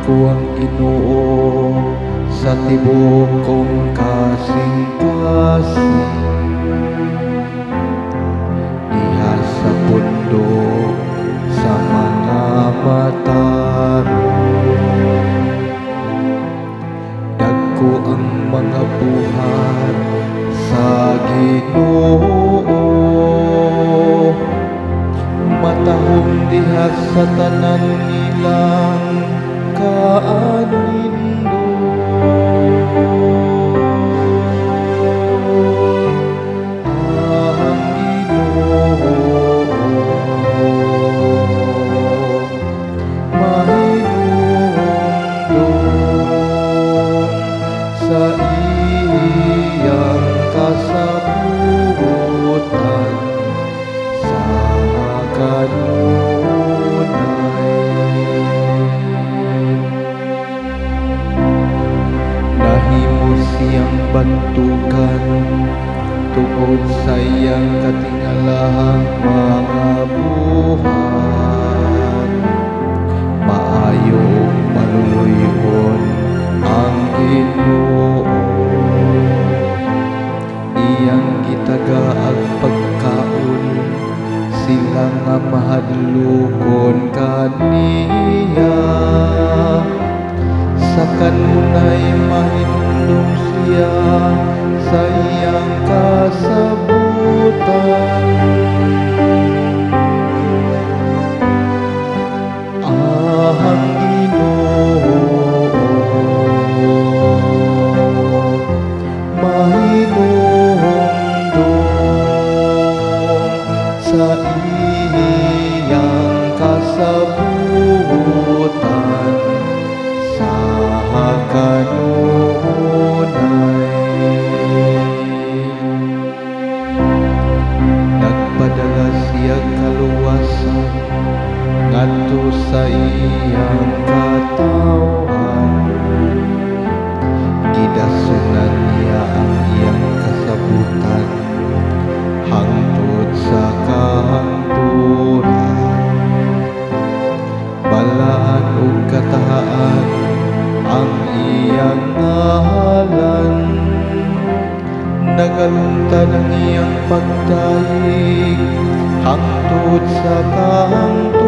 ko ang Ginoo sa tibok kong kasing-kasing. Diha sa bundok sa mga matarong, dagko ang mga buhat sa Ginoo. Matahong diha sa tanan nilang kaanindo. Ang Ginoo mahinumdum sa iyang kasabutan sa kanunay. Nahimo siyang bantugan tungod sa iyang katingalahang mga buhat. Maayong maluluyon ang Ginoo, iyang gitagaag pagkaon, sila nga mahadlokon kaniya. Sa kanunay mahinumdum siya sa iyang kasabutan. Ang Ginoo mahinumdum sa iyang kasabutan sa kanunay. Nagpadala siya kaluwasan ngadto sa iyang katawhan. Gidasunan niya ang iyang kasabutan hangtod sa kahangturan. Balaan ug katahaan ang iyang ngalan. Nagalungtan ang iyang pagdayeg hangtod sa kahangturan.